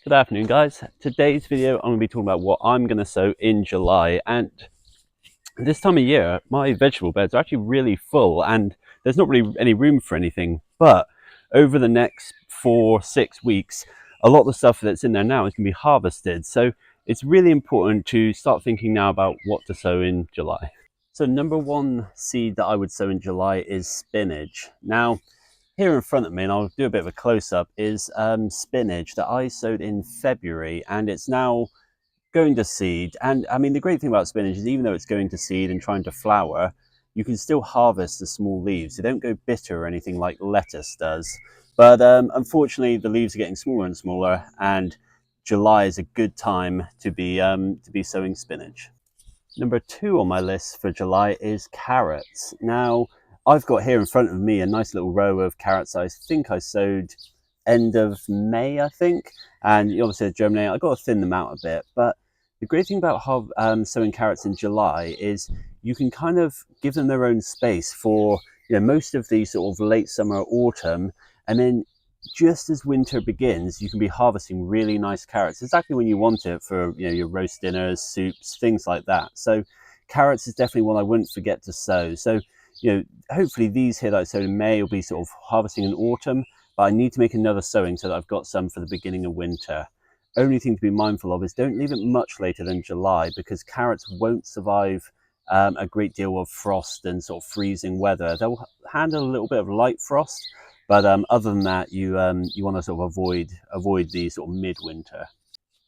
Good afternoon, guys. Today's video I'm going to be talking about what I'm going to sow in July. And this time of year my vegetable beds are actually really full and there's not really any room for anything, but over the next 4-6 weeks a lot of the stuff that's in there now is going to be harvested. So it's really important to start thinking now about what to sow in July. So number one seed that I would sow in July is spinach. Now here in front of me, and I'll do a bit of a close-up, is spinach that I sowed in February, and it's now going to seed. And I mean, the great thing about spinach is even though it's going to seed and trying to flower, you can still harvest the small leaves. They don't go bitter or anything like lettuce does. But unfortunately, the leaves are getting smaller and smaller, and July is a good time to be sowing spinach. Number two on my list for July is carrots. Now, I've got here in front of me a nice little row of carrots I think I sowed end of May, I think. And you obviously germinate. I've got to thin them out a bit. But the great thing about sowing carrots in July is you can kind of give them their own space for most of the sort of late summer, autumn. And then just as winter begins, you can be harvesting really nice carrots, exactly when you want it for your roast dinners, soups, things like that. So carrots is definitely one I wouldn't forget to sow. So hopefully these here that I sowed in May will be sort of harvesting in autumn, but I need to make another sowing so that I've got some for the beginning of winter. Only thing to be mindful of is don't leave it much later than July, because carrots won't survive a great deal of frost and sort of freezing weather. They'll handle a little bit of light frost, but other than that, you want to sort of avoid the sort of midwinter.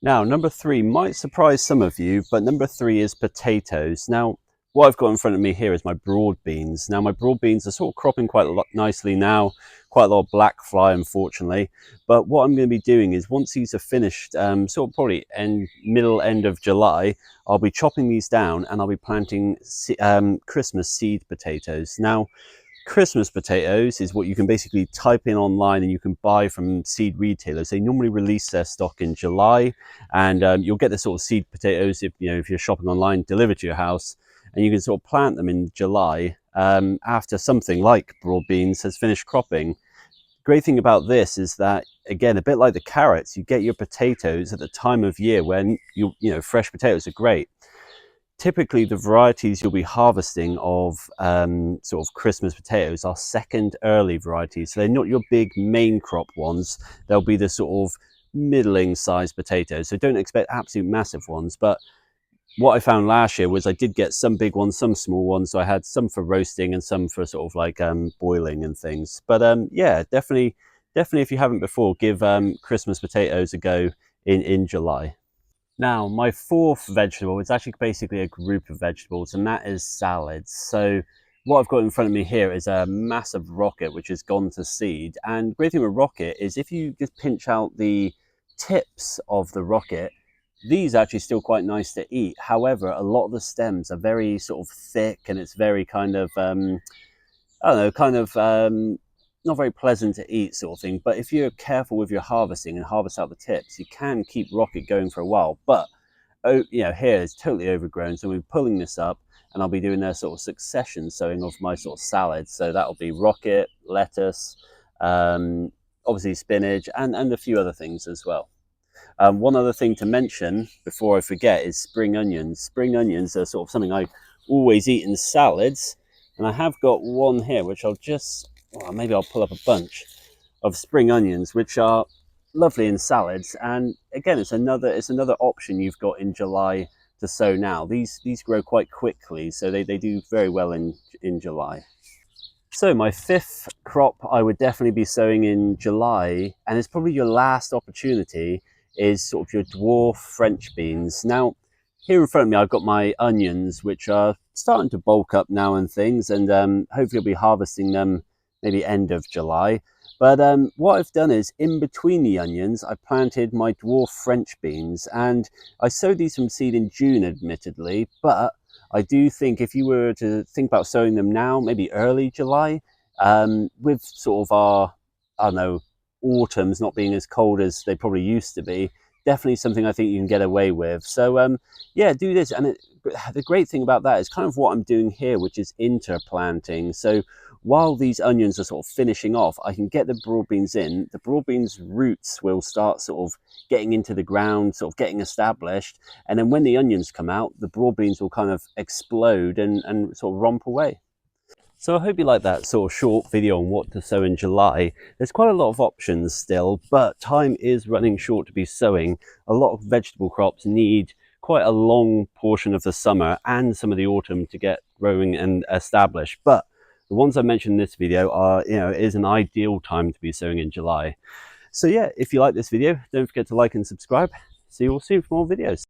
Now, number three might surprise some of you, but number three is potatoes. Now, what I've got in front of me here is my broad beans. Now, my broad beans are sort of cropping quite a lot nicely now, quite a lot of black fly, unfortunately. But what I'm going to be doing is once these are finished, sort of probably middle end of July, I'll be chopping these down and I'll be planting Christmas seed potatoes. Now, Christmas potatoes is what you can basically type in online and you can buy from seed retailers. They normally release their stock in July, and you'll get the sort of seed potatoes if you're shopping online delivered to your house. And you can sort of plant them in July after something like broad beans has finished cropping. Great thing about this is that, again, a bit like the carrots, you get your potatoes at the time of year when fresh potatoes are great. Typically, the varieties you'll be harvesting of sort of Christmas potatoes are second early varieties. So they're not your big main crop ones. They'll be the sort of middling sized potatoes. So don't expect absolute massive ones, but what I found last year was I did get some big ones, some small ones. So I had some for roasting and some for sort of like boiling and things. But yeah, definitely if you haven't before, give Christmas potatoes a go in July. Now, my fourth vegetable is actually basically a group of vegetables, and that is salads. So what I've got in front of me here is a massive rocket which has gone to seed. And the great thing with rocket is if you just pinch out the tips of the rocket, these are actually still quite nice to eat. However, a lot of the stems are very sort of thick, and it's very kind of, not very pleasant to eat sort of thing. But if you're careful with your harvesting and harvest out the tips, you can keep rocket going for a while. But here it's totally overgrown, so we're pulling this up and I'll be doing a sort of succession sowing of my sort of salads. So that'll be rocket, lettuce, obviously spinach, and a few other things as well. One other thing to mention before I forget is spring onions. Spring onions are sort of something I always eat in salads, and I have got one here which maybe I'll pull up a bunch of spring onions, which are lovely in salads. And again, it's another option you've got in July to sow now. These grow quite quickly, so they do very well in July. So my fifth crop I would definitely be sowing in July, and it's probably your last opportunity, is sort of your dwarf French beans. Now, here in front of me, I've got my onions, which are starting to bulk up now and things, and hopefully I'll be harvesting them maybe end of July. But what I've done is, in between the onions, I planted my dwarf French beans, and I sowed these from seed in June, admittedly, but I do think if you were to think about sowing them now, maybe early July, with sort of our, autumns not being as cold as they probably used to be, definitely something I think you can get away with. So yeah, do this. And the great thing about that is kind of what I'm doing here, which is interplanting. So while these onions are sort of finishing off, I can get the broad beans in. The broad beans roots will start sort of getting into the ground, sort of getting established. And then when the onions come out, the broad beans will kind of explode and sort of romp away. So I hope you like that sort of short video on what to sow in July. There's quite a lot of options still, but time is running short to be sowing. A lot of vegetable crops need quite a long portion of the summer and some of the autumn to get growing and established. But the ones I mentioned in this video are, is an ideal time to be sowing in July. So yeah, if you like this video, don't forget to like and subscribe. See you all soon for more videos.